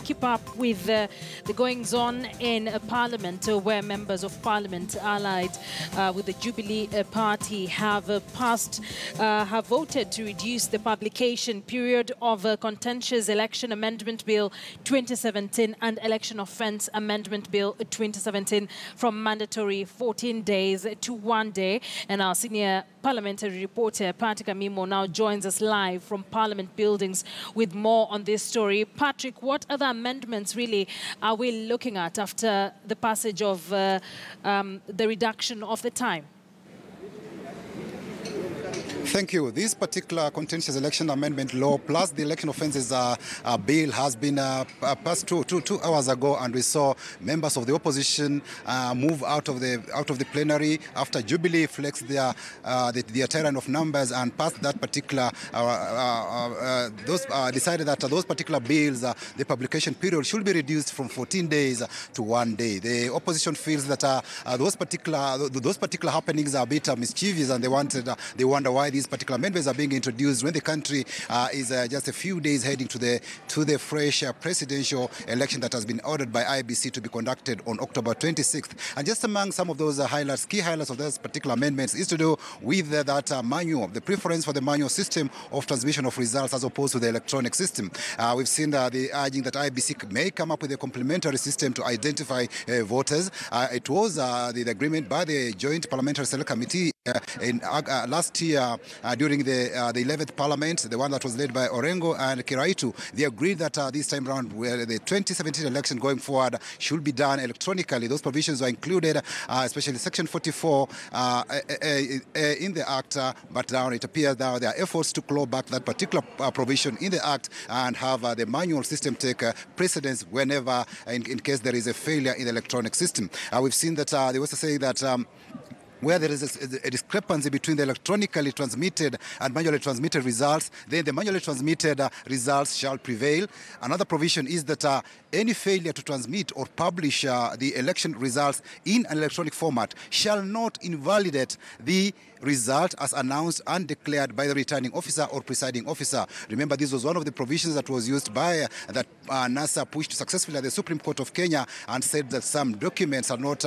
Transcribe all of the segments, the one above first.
keep up with the goings-on in Parliament, where members of Parliament allied with the Jubilee party have voted to reduce the publication period of Contentious Election Amendment Bill 2017 and Election Offence Amendment Bill 2017 from mandatory 14 days to 1 day. And our senior parliamentary reporter, Patrick Amimo, now joins us live from Parliament buildings with more on this story. Patrick, what other amendments really are we looking at after the passage of the reduction of the time? Thank you. This particular contentious election amendment law plus the election offences bill has been passed two hours ago, and we saw members of the opposition move out of the plenary after Jubilee flexed their tyrant of numbers and passed that particular decided that those particular bills the publication period should be reduced from 14 days to 1 day. The opposition feels that those particular happenings are a bit mischievous, and they wonder why these particular amendments are being introduced when the country is just a few days heading to the fresh presidential election that has been ordered by IBC to be conducted on October 26th. And just among some of those key highlights of those particular amendments is to do with that manual, the preference for the manual system of transmission of results as opposed to the electronic system. We've seen the urging that IBC may come up with a complementary system to identify voters. It was the agreement by the Joint Parliamentary Select Committee in last year during the 11th Parliament, the one that was led by Orengo and Kiraitu. They agreed that this time around, where the 2017 election going forward should be done electronically. Those provisions were included, especially Section 44 in the Act, but now it appears now there are efforts to claw back that particular provision in the Act and have the manual system take precedence whenever, in case there is a failure in the electronic system. We've seen that they also say that where there is a discrepancy between the electronically transmitted and manually transmitted results, then the manually transmitted results shall prevail. Another provision is that any failure to transmit or publish the election results in an electronic format shall not invalidate the result as announced and declared by the returning officer or presiding officer. Remember, this was one of the provisions that was used by that NASA pushed successfully at the Supreme Court of Kenya and said that some documents had not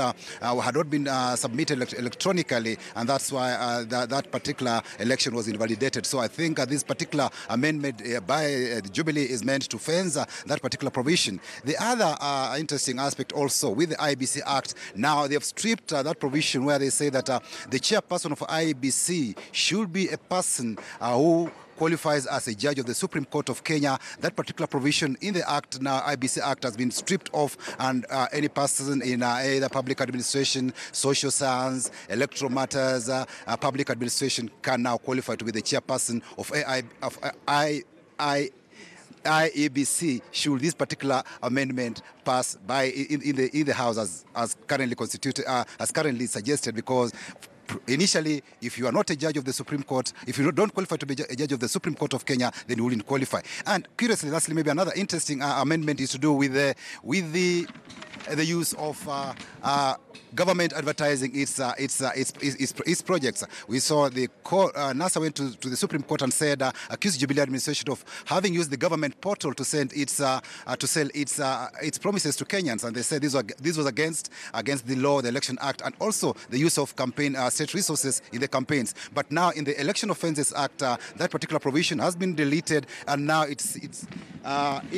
been submitted electronically, and that's why that particular election was invalidated. So I think this particular amendment by Jubilee is meant to fence that particular provision. The other interesting aspect also with the IBC Act, now they have stripped that provision where they say that the chairperson of IBC should be a person who qualifies as a judge of the Supreme Court of Kenya. That particular provision in the Act, now IBC Act, has been stripped off, and any person in either public administration, social science, electoral matters, public administration can now qualify to be the chairperson of IEBC should this particular amendment pass by in the House as currently constituted, as currently suggested, because initially, if you are not a judge of the Supreme Court, if you don't qualify to be a judge of the Supreme Court of Kenya, then you wouldn't qualify. And curiously, lastly, maybe another interesting amendment is to do with the use of government advertising its projects. We saw the NASA went to the Supreme Court and said accused Jubilee administration of having used the government portal to send to sell its promises to Kenyans, and they said this was against the law, the Election Act, and also the use of campaign state resources in the campaigns. But now in the Election Offences Act, that particular provision has been deleted, and now it's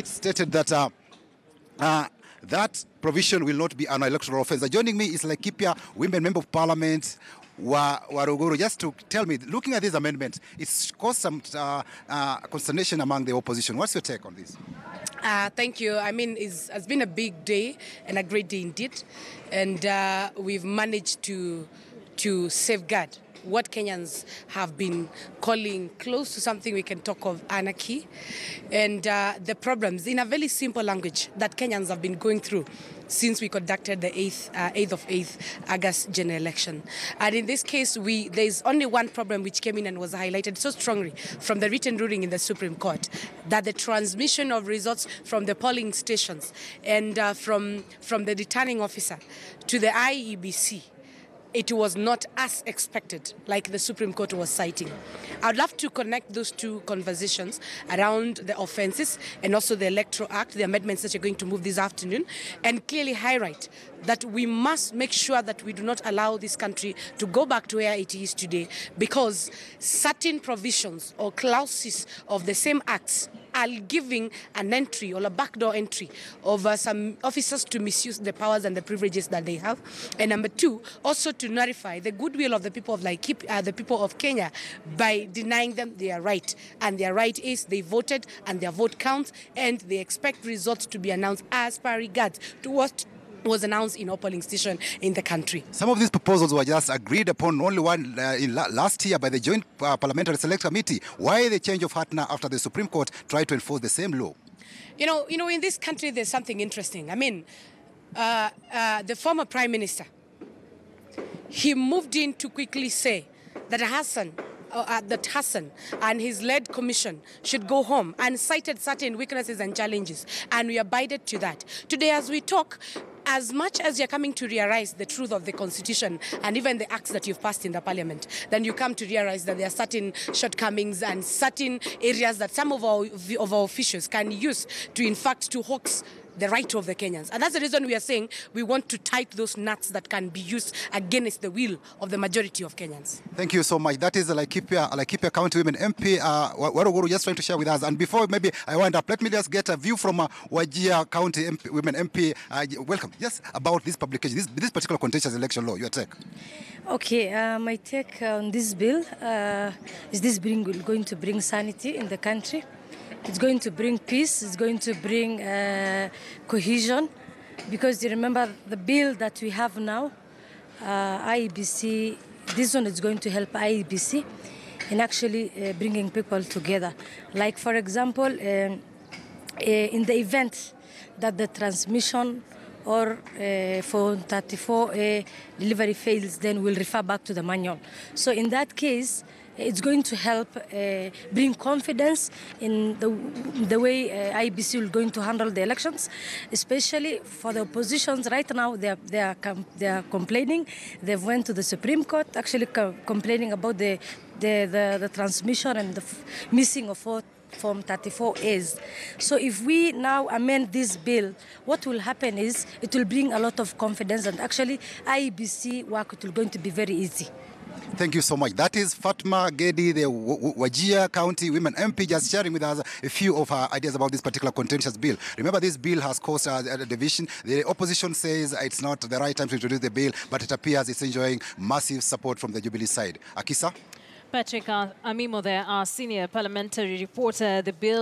stated that that provision will not be an electoral offence. Joining me is Laikipia Women Member of Parliament, Waruguru. Just to tell me, looking at this amendment, it's caused some consternation among the opposition. What's your take on this? Thank you. I mean, it has been a big day and a great day indeed. And we've managed to safeguard what Kenyans have been calling close to something we can talk of anarchy, and the problems in a very simple language that Kenyans have been going through since we conducted the 8th of August general election. And in this case, there's only one problem which came in and was highlighted so strongly from the written ruling in the Supreme Court, that the transmission of results from the polling stations and from the returning officer to the IEBC it was not as expected, like the Supreme Court was citing. I'd love to connect those two conversations around the offences and also the Electoral Act, the amendments that you're going to move this afternoon, and clearly highlight that we must make sure that we do not allow this country to go back to where it is today, because certain provisions or clauses of the same acts are giving an entry or a backdoor entry of some officers to misuse the powers and the privileges that they have. And number two, also to nullify the goodwill of the people of the people of Kenya by denying them their right. And their right is they voted and their vote counts, and they expect results to be announced as per regards to what was announced in all polling station in the country. Some of these proposals were just agreed upon only one last year by the Joint Parliamentary Select Committee. Why the change of heart now after the Supreme Court tried to enforce the same law? You know, in this country there's something interesting. I mean, the former Prime Minister, he moved in to quickly say that Hassan and his led commission should go home, and cited certain weaknesses and challenges, and we abided to that. Today, as we talk, as much as you're coming to realize the truth of the Constitution and even the acts that you've passed in the Parliament, then you come to realize that there are certain shortcomings and certain areas that some of our officials can use to, in fact, to hoax the right of the Kenyans. And that's the reason we are saying we want to tighten those nuts that can be used against the will of the majority of Kenyans. Thank you so much. That is Laikipia County Women MP, Waruguru, just trying to share with us. And before maybe I wind up, let me just get a view from Wajir County Women MP. Welcome. Yes, about this publication, this particular contentious election law, your take. Okay, my take on this bill is this going to bring sanity in the country. It's going to bring peace. It's going to bring cohesion, because you remember the bill that we have now, IEBC. This one is going to help IEBC in actually bringing people together. Like, for example, in the event that the transmission or phone 34A delivery fails, then we'll refer back to the manual. So in that case, it's going to help bring confidence in the way IEBC will going to handle the elections, especially for the oppositions. Right now, they are complaining. They've went to the Supreme Court, actually complaining about the transmission and the missing of Form 34As. So if we now amend this bill, what will happen is it will bring a lot of confidence, and actually IEBC work will going to be very easy. Thank you so much. That is Fatma Gedi, the Wajir County Women MP, just sharing with us a few of her ideas about this particular contentious bill. Remember, this bill has caused a division. The opposition says it's not the right time to introduce the bill, but it appears it's enjoying massive support from the Jubilee side. Akisa? Patrick Amimo there, our senior parliamentary reporter. The bill